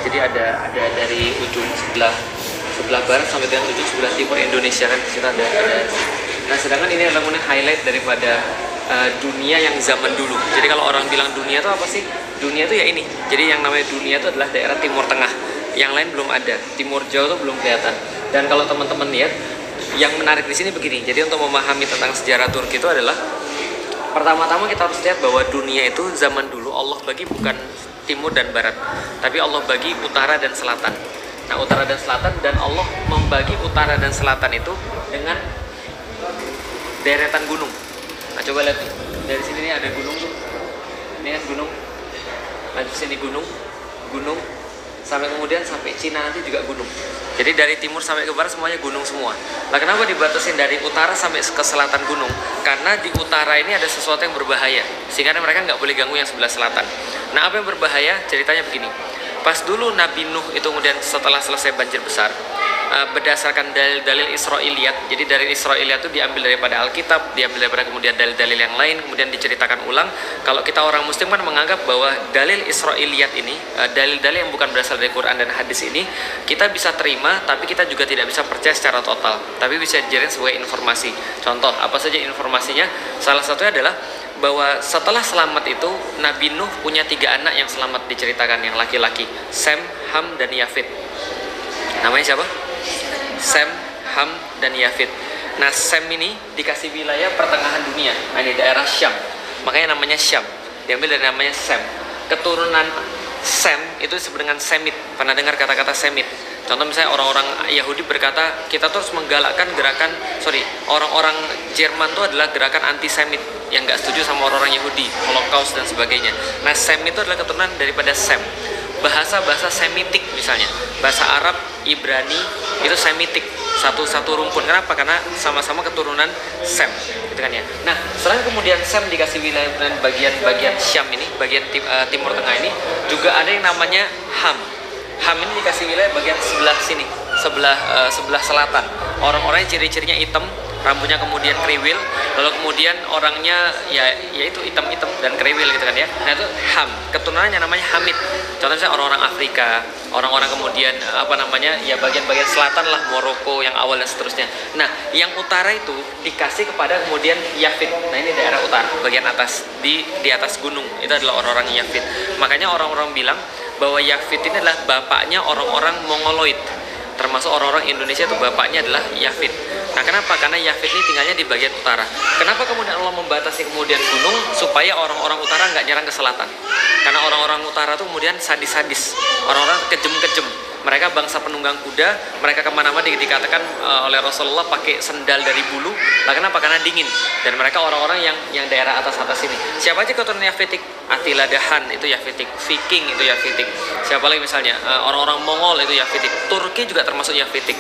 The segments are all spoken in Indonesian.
Jadi ada dari ujung sebelah barat sampai dengan ujung sebelah timur Indonesia kan, di situ ada. Nah, sedangkan ini adalah kemudian highlight daripada dunia yang zaman dulu. Jadi kalau orang bilang dunia itu apa sih? Dunia itu ya ini. Jadi yang namanya dunia itu adalah daerah Timur Tengah. Yang lain belum ada. Timur Jauh itu belum kelihatan. Dan kalau teman-teman lihat, yang menarik di sini begini. Jadi untuk memahami tentang sejarah Turki itu adalah pertama-tama kita harus lihat bahwa dunia itu zaman dulu Allah bagi bukan timur dan barat, tapi Allah bagi utara dan selatan. Nah, utara dan selatan, dan Allah membagi utara dan selatan itu dengan deretan gunung. Nah, coba lihat nih. Dari sini nih ada gunung tuh. Ini kan gunung. Lanjut sini gunung, sampai kemudian sampai Cina nanti juga gunung. Jadi dari timur sampai ke barat semuanya gunung semua. Nah, kenapa dibatasin dari utara sampai ke selatan gunung? Karena di utara ini ada sesuatu yang berbahaya, sehingga mereka nggak boleh ganggu yang sebelah selatan. Nah, apa yang berbahaya? Ceritanya begini. Pas dulu Nabi Nuh itu kemudian setelah selesai banjir besar, berdasarkan dalil-dalil Israiliyat. Jadi dari Israiliyat itu diambil daripada Alkitab, diambil daripada kemudian dalil-dalil yang lain, kemudian diceritakan ulang. Kalau kita orang Muslim kan menganggap bahwa dalil Israiliyat ini, dalil-dalil yang bukan berasal dari Quran dan hadis ini, kita bisa terima, tapi kita juga tidak bisa percaya secara total. Tapi bisa dijadikan sebagai informasi. Contoh, apa saja informasinya? Salah satunya adalah bahwa setelah selamat itu Nabi Nuh punya 3 anak yang selamat, diceritakan yang laki-laki, Sem, Ham, dan Yafid. Namanya siapa? Sem, Ham, dan Yafid. Nah, Sem ini dikasih wilayah pertengahan dunia. Nah, ini daerah Syam. Makanya namanya Syam. Diambil dari namanya Sem. Keturunan Sem itu disebut dengan Semit. Pernah dengar kata-kata Semit? Contoh misalnya orang-orang Yahudi berkata, kita terus menggalakkan orang-orang Jerman itu adalah gerakan anti-Semit yang nggak setuju sama orang-orang Yahudi, Holocaust dan sebagainya. Nah, Sem itu adalah keturunan daripada Sem. Bahasa-bahasa Semitik misalnya, bahasa Arab, Ibrani itu Semitik, satu rumpun. Kenapa? Karena sama-sama keturunan Sem, gitu kan ya. Nah, setelah kemudian Sem dikasih wilayah dan bagian Syam ini, bagian Timur Tengah ini, juga ada yang namanya Ham. Ham ini dikasih wilayah bagian sebelah sini, sebelah selatan. Orang-orangnya ciri-cirinya hitam, rambutnya kemudian kriwil, lalu kemudian orangnya yaitu hitam-hitam dan kriwil gitu kan ya. Nah, itu Ham, keturunannya namanya Hamid. Contohnya orang-orang Afrika, orang-orang kemudian bagian-bagian selatan lah, Maroko yang awal dan seterusnya. Nah, yang utara itu dikasih kepada kemudian Yafid. Nah, ini daerah utara, bagian atas di atas gunung. Itu adalah orang-orang Yafid. Makanya orang-orang bilang bahwa Yafid ini adalah bapaknya orang-orang Mongoloid. Termasuk orang-orang Indonesia itu bapaknya adalah Yafid. Nah, kenapa? Karena Yafid ini tinggalnya di bagian utara. Kenapa kemudian Allah membatasi kemudian gunung? Supaya orang-orang utara nggak nyerang ke selatan. Karena orang-orang utara itu kemudian sadis-sadis, orang-orang kejem-kejem. Mereka bangsa penunggang kuda, mereka kemana-mana dikatakan oleh Rasulullah pakai sendal dari bulu. Nah, kenapa? Karena dingin. Dan mereka orang-orang yang daerah atas-atas ini. Siapa aja keturunan Yafitik? Attila Dahan itu Yafitik, Viking itu Yafitik. Siapa lagi misalnya? Orang-orang Mongol itu Yafitik. Turki juga termasuk Yafitik.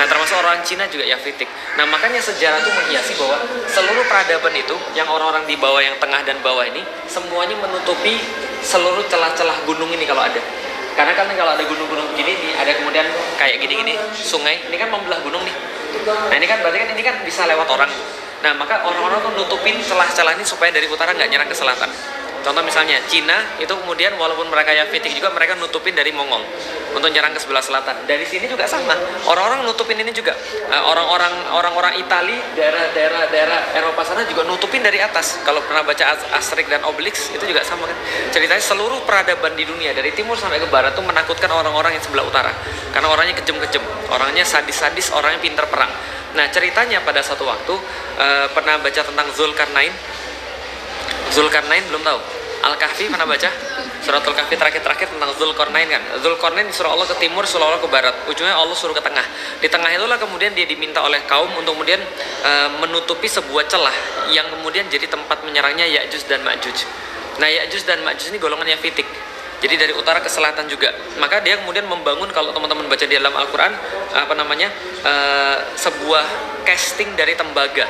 Nah, termasuk orang Cina juga Yafitik. Nah, makanya sejarah itu menghiasi bahwa seluruh peradaban itu, yang orang-orang di bawah, yang tengah dan bawah ini, semuanya menutupi seluruh celah-celah gunung ini kalau ada. Karena kan kalau ada gunung-gunung begini nih, ada kemudian kayak gini-gini sungai, ini kan membelah gunung nih. Nah, ini kan berarti kan ini kan bisa lewat orang. Nah, maka orang-orang tuh nutupin celah-celah ini supaya dari utara nggak nyerang ke selatan. Contoh misalnya Cina itu kemudian walaupun mereka Yafitik juga, mereka nutupin dari Mongol untuk nyerang ke sebelah selatan. Dari sini juga sama, orang-orang nutupin ini juga. Orang-orang Itali, daerah Eropa sana juga nutupin dari atas. Kalau pernah baca Asterix dan Obelix itu juga sama kan. Ceritanya seluruh peradaban di dunia dari timur sampai ke barat tuh menakutkan orang-orang yang sebelah utara. Karena orangnya kejem-kejem, orangnya sadis-sadis, orangnya pintar perang. Nah, ceritanya pada satu waktu pernah baca tentang Zulkarnain belum tahu? Al-Kahfi pernah baca? Surat Al-Kahfi terakhir tentang Zulkarnain kan. Zulkarnain disuruh Allah ke timur, suruh Allah ke barat. Ujungnya Allah suruh ke tengah. Di tengah itulah kemudian dia diminta oleh kaum untuk kemudian menutupi sebuah celah yang kemudian jadi tempat menyerangnya Ya'juj dan Ma'juj. Nah, Ya'juj dan Ma'juj ini golongan Yafitik. Jadi dari utara ke selatan juga. Maka dia kemudian membangun, kalau teman-teman baca di dalam Al-Quran, sebuah casting dari tembaga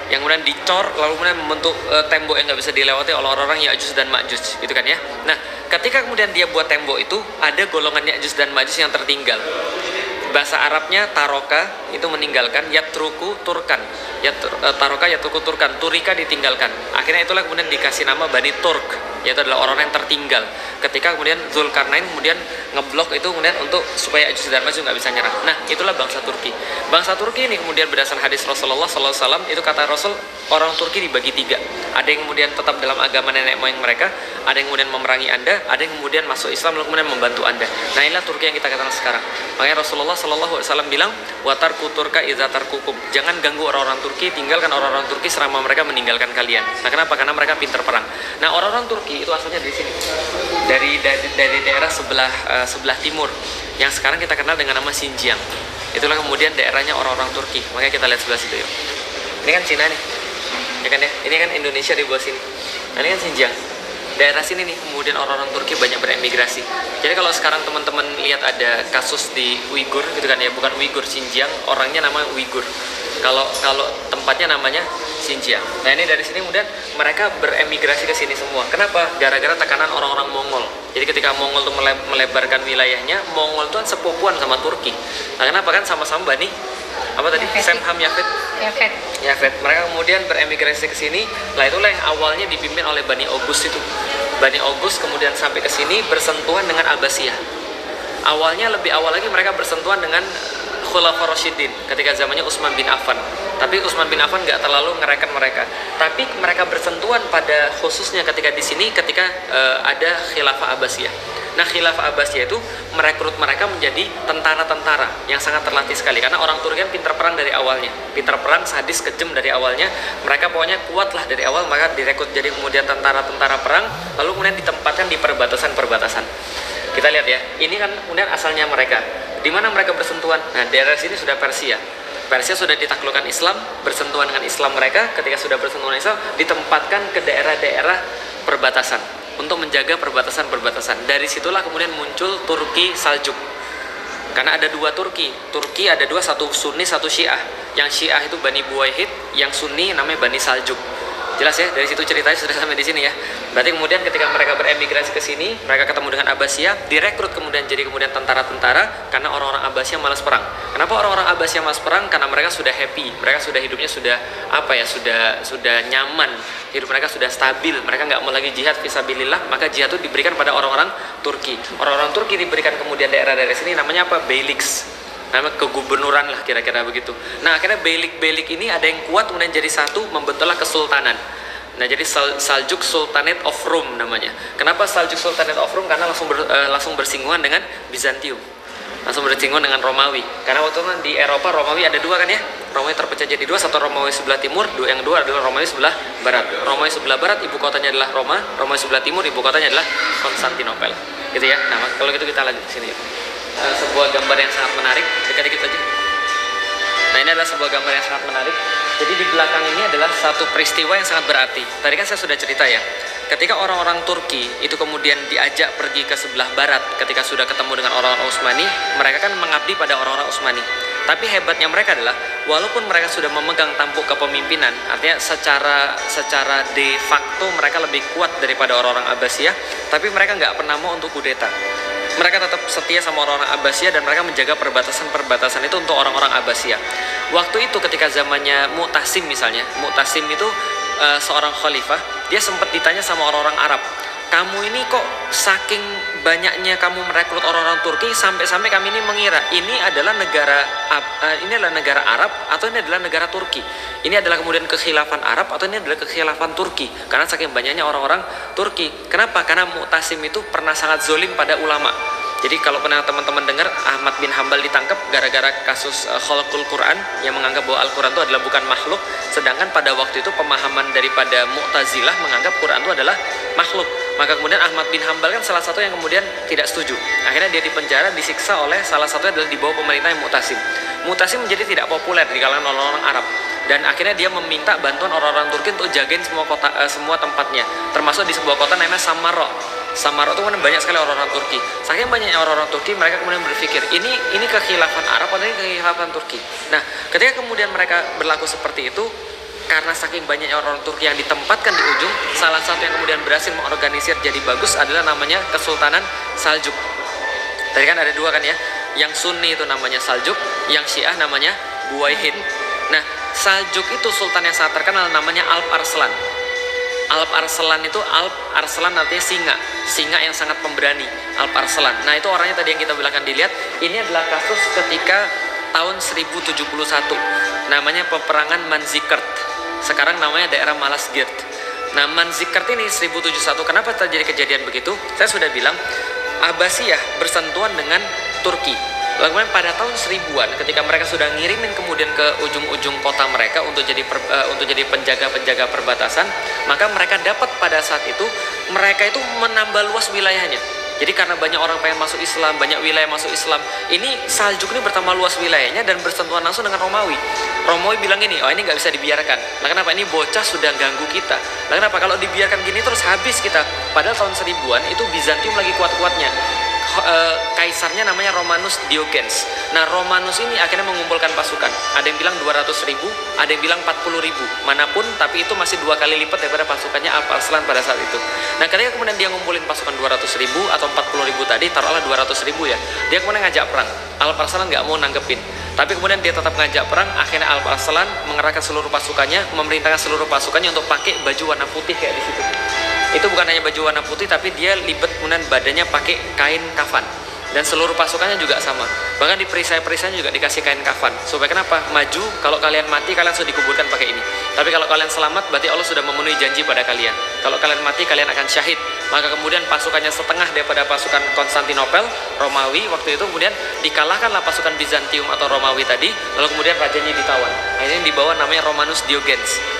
yang kemudian dicor, lalu kemudian membentuk tembok yang nggak bisa dilewati oleh orang-orang Ya'juj dan Ma'juj, gitu kan ya. Nah, ketika kemudian dia buat tembok itu, ada golongan Ya'juj dan Ma'juj yang tertinggal. Bahasa Arabnya taroka itu meninggalkan, yatruku turkan, taroka yatruku turkan, turika ditinggalkan. Akhirnya itulah kemudian dikasih nama Bani Turk. yaitu adalah orang-orang yang tertinggal. Ketika kemudian Zulkarnain kemudian ngeblok itu kemudian untuk supaya Ajuj dan Majuj nggak bisa nyerang. Nah, itulah bangsa Turki. Bangsa Turki ini kemudian berdasarkan hadis Rasulullah SAW, itu kata Rasul, orang Turki dibagi 3. Ada yang kemudian tetap dalam agama nenek moyang mereka, ada yang kemudian memerangi Anda, ada yang kemudian masuk Islam lalu kemudian membantu Anda. Nah, inilah Turki yang kita katakan sekarang. Makanya Rasulullah SAW bilang, watar kuturka izatar kukum. Jangan ganggu orang-orang Turki, tinggalkan orang-orang Turki selama mereka meninggalkan kalian. Nah, kenapa? Karena mereka pintar perang. Nah, orang-orang Turki itu asalnya dari sini, dari daerah sebelah timur, yang sekarang kita kenal dengan nama Xinjiang. Itulah kemudian daerahnya orang-orang Turki. Makanya kita lihat sebelah situ yuk. Ini kan Cina nih, ya kan ya. Ini kan Indonesia di bawah sini. Nah, ini kan Xinjiang. Daerah sini nih kemudian orang-orang Turki banyak beremigrasi. Jadi kalau sekarang teman-teman lihat ada kasus di Uighur gitu kan ya, bukan Uighur, Xinjiang, orangnya nama Uighur. Kalau tempatnya namanya Xinjiang. Nah, ini dari sini kemudian mereka beremigrasi ke sini semua. Kenapa? Gara-gara tekanan orang-orang Mongol. Jadi ketika Mongol tuh melebarkan wilayahnya, Mongol tuh kan sepupuan sama Turki. Nah, kenapa? Kan sama-sama Bani apa tadi? Semham Yafet. Mereka kemudian beremigrasi ke sini. Lah itulah yang awalnya dipimpin oleh Bani Oghuz itu. Bani Oghuz kemudian sampai ke sini bersentuhan dengan Abbasiyah. Awalnya lebih awal lagi mereka bersentuhan dengan Khulafaur Rasyidin ketika zamannya Utsman bin Affan. Tapi Utsman bin Affan nggak terlalu ngereken mereka. Tapi mereka bersentuhan pada khususnya ketika di sini ketika ada Khilafah Abbasiyah. Nah, Khilafah Abbasiyah itu merekrut mereka menjadi tentara-tentara yang sangat terlatih sekali. Karena orang Turki kan pintar perang dari awalnya. Pintar perang, sadis, kejam dari awalnya. Mereka pokoknya kuat lah dari awal, maka direkrut jadi kemudian tentara-tentara perang, lalu kemudian ditempatkan di perbatasan-perbatasan. Kita lihat ya, ini kan kemudian asalnya mereka. Di mana mereka bersentuhan? Nah, daerah sini sudah Persia. Persia sudah ditaklukkan Islam, bersentuhan dengan Islam mereka. Ketika sudah bersentuhan Islam, ditempatkan ke daerah-daerah perbatasan untuk menjaga perbatasan-perbatasan. Dari situlah kemudian muncul Turki Saljuk. Karena ada 2 Turki. Turki ada 2, satu Sunni, satu Syiah. Yang Syiah itu Bani Buwayhid, yang Sunni namanya Bani Saljuk. Jelas ya, dari situ ceritanya sudah sampai di sini ya. Berarti kemudian ketika mereka beremigrasi ke sini, mereka ketemu dengan Abbasiyah, direkrut kemudian jadi kemudian tentara-tentara karena orang-orang Abbasiyah malas perang. Kenapa orang-orang Abbasiyah malas perang? Karena mereka sudah happy, mereka sudah hidupnya sudah sudah nyaman, hidup mereka sudah stabil, mereka nggak mau lagi jihad fisabilillah, maka jihad itu diberikan pada orang-orang Turki. Orang-orang Turki diberikan kemudian daerah-daerah sini namanya apa? Beyliks. Nama kegubernuran lah kira-kira begitu. Nah, akhirnya beylik ini ada yang kuat kemudian jadi satu, membentuklah kesultanan. Nah, jadi Saljuk Sultanate of Rome namanya. Kenapa Saljuk Sultanate of Rome? Karena langsung bersinggungan dengan Bizantium, langsung bersinggungan dengan Romawi. Karena waktu itu di Eropa Romawi ada 2 kan ya. Romawi terpecah jadi 2, satu Romawi sebelah timur, yang 2 adalah Romawi sebelah barat. Romawi sebelah barat ibu kotanya adalah Roma, Romawi sebelah timur ibu kotanya adalah Konstantinopel. Gitu ya. Nah, kalau gitu kita lanjut ke sini. Sebuah gambar yang sangat menarik, dekat-dekat aja. Nah, ini adalah sebuah gambar yang sangat menarik. Jadi di belakang ini adalah satu peristiwa yang sangat berarti. Tadi kan saya sudah cerita ya, ketika orang-orang Turki itu kemudian diajak pergi ke sebelah barat, ketika sudah ketemu dengan orang-orang Utsmani, mereka kan mengabdi pada orang-orang Utsmani. Tapi hebatnya mereka adalah, walaupun mereka sudah memegang tampuk kepemimpinan, artinya secara de facto mereka lebih kuat daripada orang-orang Abbasiyah, tapi mereka nggak pernah mau untuk kudeta. Mereka tetap setia sama orang-orang Abbasiyah dan mereka menjaga perbatasan-perbatasan itu untuk orang-orang Abbasiyah. Waktu itu ketika zamannya Mu'tasim misalnya, Mu'tasim itu seorang khalifah, dia sempat ditanya sama orang-orang Arab, kamu ini kok saking banyaknya kamu merekrut orang-orang Turki sampai-sampai kami ini mengira ini adalah negara Arab atau ini adalah negara Turki. Ini adalah kemudian kekhilafan Arab atau ini adalah kekhilafan Turki. Karena saking banyaknya orang-orang Turki. Kenapa? Karena Mu'tasim itu pernah sangat zolim pada ulama. Jadi kalau pernah teman-teman dengar Ahmad bin Hambal ditangkap gara-gara kasus khalqul Quran, yang menganggap bahwa Al-Quran itu adalah bukan makhluk, sedangkan pada waktu itu pemahaman daripada Mu'tazilah menganggap Quran itu adalah makhluk. Maka kemudian Ahmad bin Hambal kan salah satu yang kemudian tidak setuju. Akhirnya dia dipenjara, disiksa oleh salah satunya adalah di bawah pemerintah yang Mu'tasim. Mu'tasim menjadi tidak populer di kalangan orang-orang Arab. Dan akhirnya dia meminta bantuan orang-orang Turki untuk jagain semua tempatnya, termasuk di sebuah kota namanya Samarra. Samarra itu kan banyak sekali orang-orang Turki. Saking banyaknya orang-orang Turki, mereka kemudian berpikir ini kekhilafan Arab atau ini kekhilafan Turki. Nah, ketika kemudian mereka berlaku seperti itu, karena saking banyaknya orang Turki yang ditempatkan di ujung, salah satu yang kemudian berhasil mengorganisir jadi bagus adalah namanya Kesultanan Saljuk. Tadi kan ada 2 kan ya, yang Sunni itu namanya Saljuk, yang Syiah namanya Buwayhid. Nah, Saljuk itu sultan yang sangat terkenal namanya Alp Arslan. Alp Arslan itu, Alp Arslan artinya singa, singa yang sangat pemberani, Alp Arslan. Nah itu orangnya tadi yang kita belakang dilihat. Ini adalah kasus ketika tahun 1071, namanya peperangan Manzikert, sekarang namanya daerah Malazgirt. Nah Manzikert ini 1071, kenapa terjadi kejadian begitu? Saya sudah bilang Abbasiyah bersentuhan dengan Turki. Lalu kemudian pada tahun 1000-an ketika mereka sudah ngirimin kemudian ke ujung-ujung kota mereka untuk jadi penjaga-penjaga perbatasan, maka mereka dapat pada saat itu mereka itu menambah luas wilayahnya. Jadi karena banyak orang pengen masuk Islam, banyak wilayah masuk Islam, ini Saljuk ini bertambah luas wilayahnya dan bersentuhan langsung dengan Romawi. Romawi bilang ini, oh ini nggak bisa dibiarkan. Nah kenapa? Ini bocah sudah ganggu kita. Nah kenapa? Kalau dibiarkan gini terus habis kita. Padahal tahun 1000-an itu Bizantium lagi kuat-kuatnya. Kaisarnya namanya Romanus Diogens. Nah Romanus ini akhirnya mengumpulkan pasukan. Ada yang bilang 200.000, ada yang bilang 40.000, manapun, tapi itu masih 2 kali lipat daripada pasukannya Alp Arslan pada saat itu. Nah ketika kemudian dia ngumpulin pasukan 200.000 atau 40.000 tadi, taruhlah 200.000 ya, dia kemudian ngajak perang. Alp Arslan nggak mau nanggepin, tapi kemudian dia tetap ngajak perang. Akhirnya Alp Arslan mengerahkan seluruh pasukannya, memerintahkan seluruh pasukannya untuk pakai baju warna putih kayak di situ. Itu bukan hanya baju warna putih, tapi dia libet kemudian badannya pakai kain kafan, dan seluruh pasukannya juga sama. Bahkan di perisai-perisainya juga dikasih kain kafan. Supaya kenapa? Maju, kalau kalian mati kalian sudah dikuburkan pakai ini. Tapi kalau kalian selamat berarti Allah sudah memenuhi janji pada kalian. Kalau kalian mati kalian akan syahid. Maka kemudian pasukannya setengah daripada pasukan Konstantinopel Romawi waktu itu, kemudian dikalahkanlah pasukan Bizantium atau Romawi tadi. Lalu kemudian rajanya ditawan. Akhirnya dibawa namanya Romanus Diogens.